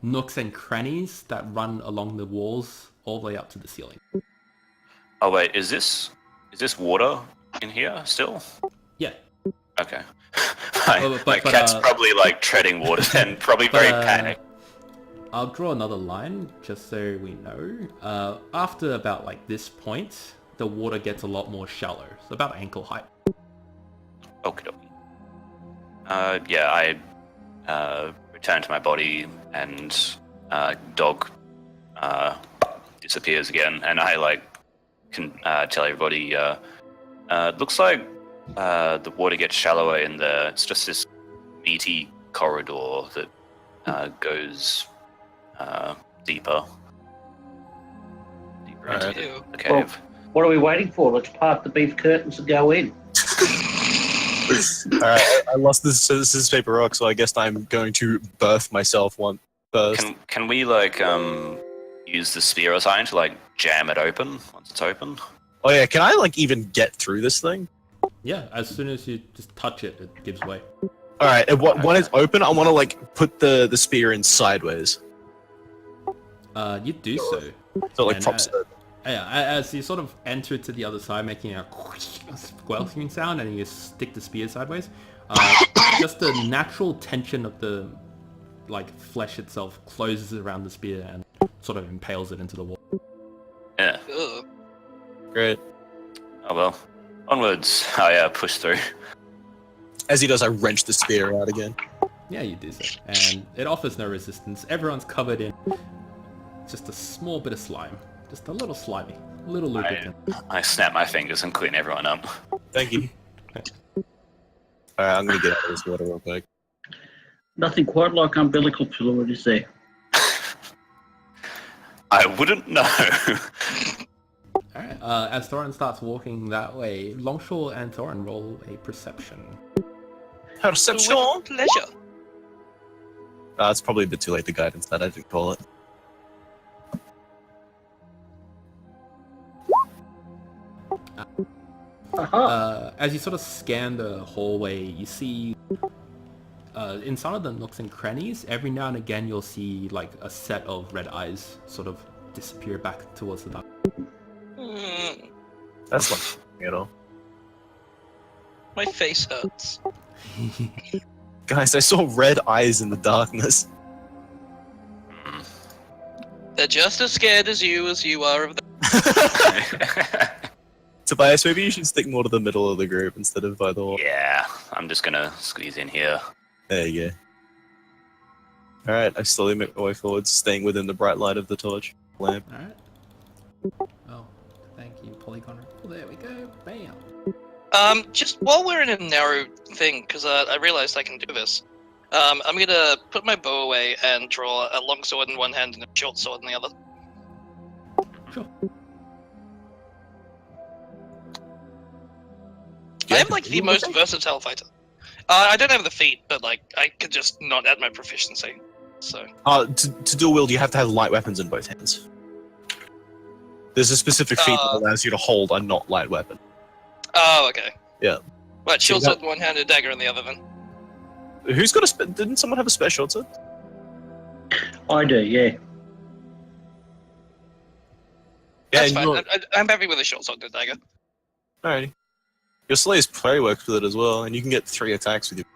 nooks and crannies that run along the walls all the way up to the ceiling. Oh wait, is this water in here still? Yeah. Okay. my But- my but, cat's probably like treading water and probably very panicked. I'll draw another line just so we know. After about like this point, the water gets a lot more shallow, so about ankle height. Okie dokie. Yeah, I return to my body and dog disappears again, and I like can tell everybody. Looks like the water gets shallower in there. It's just this meaty corridor that goes deeper into Alright. the cave. What are we waiting for? Let's part the beef curtains and go in. Alright, I lost this scissors, paper, rock, so I guess I'm going to birth myself one first. Can we like use the spear or something to like jam it open once it's open? Oh yeah, can I like even get through this thing? Yeah, as soon as you just touch it, it gives way. Alright, and when it's open, I want to like put the spear in sideways. You do so. So it, like And, props it. Yeah, as you sort of enter to the other side, making a squelching sound, and you stick the spear sideways, just the natural tension of the like flesh itself closes around the spear and sort of impales it into the wall. Yeah. Ugh. Great. Oh well. Onwards. I push through. As he does, I wrench the spear out again. Yeah, you do so, and it offers no resistance. Everyone's covered in just a small bit of slime, just a little slimy, little lubricant. I snap my fingers and clean everyone up. Thank you. Alright, I'm gonna get out of this water real quick. Nothing quite like umbilical fluid, is there? I wouldn't know. Alright, as Thorin starts walking that way, Longshore and Thorin roll a perception. Perception! With pleasure. It's probably a bit too late to guidance that, I didn't call it. As you sort of scan the hallway, you see in some of the nooks and crannies, every now and again you'll see like a set of red eyes sort of disappear back towards the dark. Mm, That's not funny at all. my face hurts. Guys, I saw red eyes in the darkness. They're just as scared as you are of them. Tobias, maybe you should stick more to the middle of the group instead of by the wall. Yeah, I'm just gonna squeeze in here. There you go. Alright, I slowly make my way forward, staying within the bright light of the torch lamp. Alright. Oh, thank you, Polygon. Oh, there we go. Bam. Just while we're in a narrow thing, because I realized I can do this. I'm gonna put my bow away and draw a long sword in one hand and a short sword in the other. Sure. I am like the most versatile fighter. I don't have the feat, but like I could just not add my proficiency. So To dual wield, you have to have light weapons in both hands. There's a specific feat that allows you to hold a not light weapon. oh, okay. Yeah. Right, short So sword in one hand, a dagger in the other. Then. Who's got a didn't someone have a spare short sword? I do, yeah. That's and fine. I'm happy with a short sword dagger. alright. Your Slayer's Prey works with it as well, and you can get 3 attacks with your.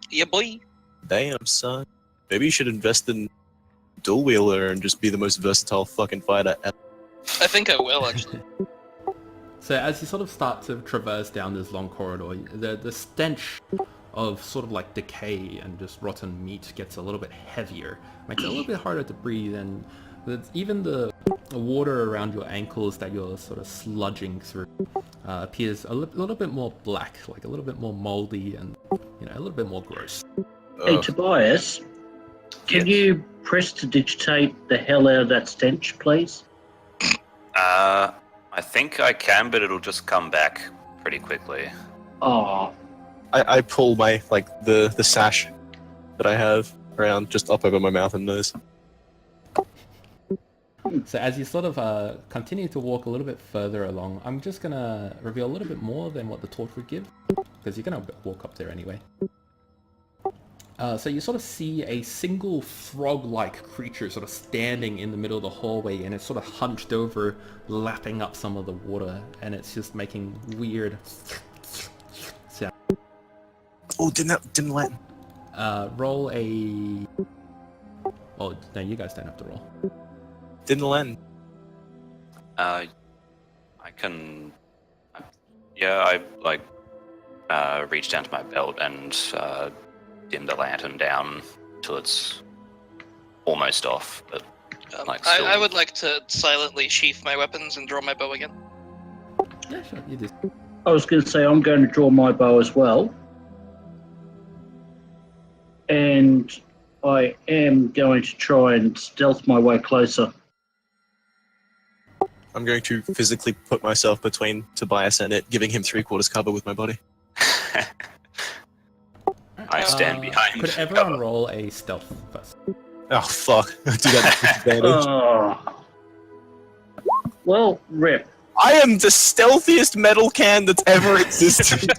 Yeah, boy. Damn, son. Maybe you should invest in Dual Wheeler and just be the most versatile fucking fighter ever. I think I will actually. So as you sort of start to traverse down this long corridor, the stench of sort of like decay and just rotten meat gets a little bit heavier. Makes it a little bit harder to breathe, and even the water around your ankles that you're sort of sludging through appears a little bit more black, like a little bit more moldy and, you know, a little bit more gross. Hey, Ugh. Tobias, can Yes. you press to digitate the hell out of that stench, please? I think I can, but it'll just come back pretty quickly. Oh, I pull my, like, the sash that I have around just up over my mouth and nose. So as you sort of continue to walk a little bit further along, I'm just going to reveal a little bit more than what the torch would give, because you're going to walk up there anyway. So you sort of see a single frog-like creature sort of standing in the middle of the hallway, and it's sort of hunched over, lapping up some of the water, and it's just making weird sounds. Oh, didn't let. Roll a... Oh, no, you guys don't have to roll. Didn't land. I can. Yeah, I reach down to my belt and dim the lantern down till it's almost off. But like, still... I would like to silently sheath my weapons and draw my bow again. Yeah, sure, you do. I was going to say I'm going to draw my bow as well. And I am going to try and stealth my way closer. I'm going to physically put myself between Tobias and it, giving him 3/4 cover with my body. I stand behind. Could everyone roll a stealth first? Oh, fuck. Do that with advantage. Oh. Well, rip. I am the stealthiest metal can that's ever existed.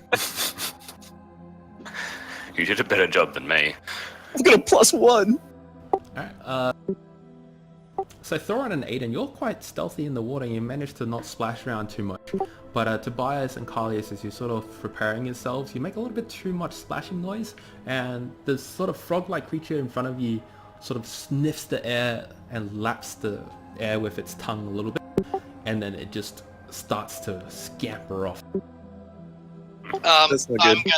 You did a better job than me. I've got a +1. Alright, so Thorin and Aiden, you're quite stealthy in the water. You managed to not splash around too much. But Tobias and Carlius, as you're sort of preparing yourselves, you make a little bit too much splashing noise, and the sort of frog-like creature in front of you sort of sniffs the air and laps the air with its tongue a little bit, and then it just starts to scamper off. That's not I'm good.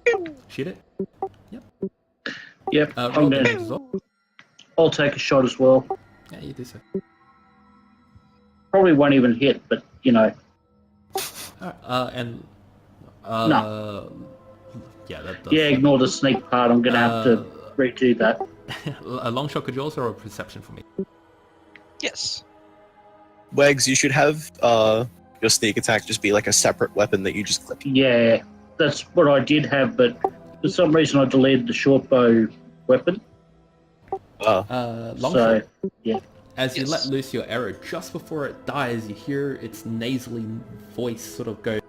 gonna... Shoot it? Yep, Roll I'm damage going as well. I'll take a shot as well. Yeah, you do so. Probably won't even hit, but, you know. And... No. Yeah, that does. Yeah, ignore the sneak part. I'm going to have to redo that. A long shot, could you also roll a perception for me? Yes. Wags, you should have your sneak attack just be like a separate weapon that you just click. Yeah, that's what I did have, but for some reason I deleted the short bow weapon. Long So, shot. yeah. As you Yes. let loose your arrow, just before it dies, you hear its nasally voice sort of go,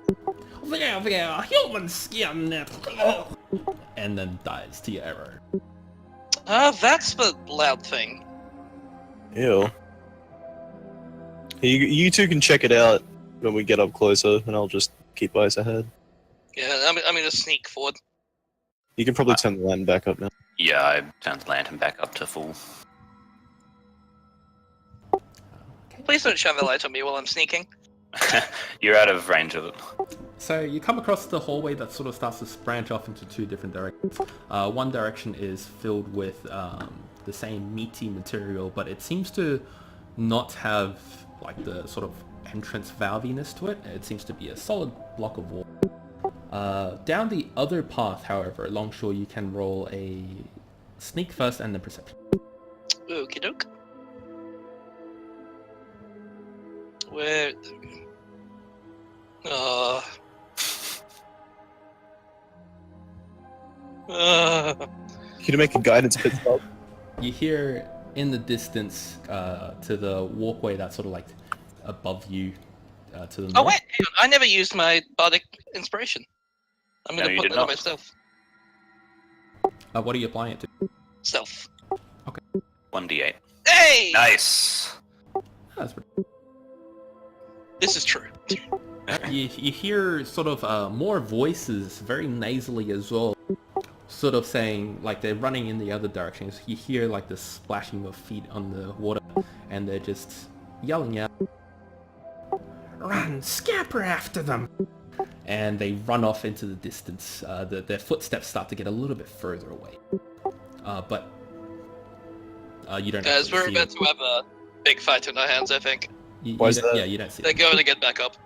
there, human skin, and then dies to your arrow. That's the loud thing. Ew. You two can check it out when we get up closer, and I'll just keep eyes ahead. Yeah, I'm gonna sneak forward. You can probably turn the land back up now. Yeah, I turned the lantern back up to full. Please don't shine the light on me while I'm sneaking. You're out of range of it. So you come across the hallway that sort of starts to branch off into two different directions. One direction is filled with the same meaty material, but it seems to not have like the sort of entrance valviness to it. It seems to be a solid block of wall. Down the other path, however, Longshore, you can roll a sneak first and then perception. Okie doke. Where... Can you make a guidance pit stop? You hear in the distance to the walkway that's sort of like above you to the north. Oh wait, hang on. I never used my bardic inspiration. I'm No, gonna you put did that on not. myself. What are you applying it to? Stealth. 1d8. Hey! Nice! That's pretty... This is true. You hear sort of more voices, very nasally as well, sort of saying, like they're running in the other directions. You hear like the splashing of feet on the water, and they're just yelling out, "Run, scamper after them!" And they run off into the distance. Their footsteps start to get a little bit further away. But you don't Guys, actually we're see about it. to have a big fight in our hands, I think. You Why is don't- that? Yeah, you don't see They're it. going to get back up.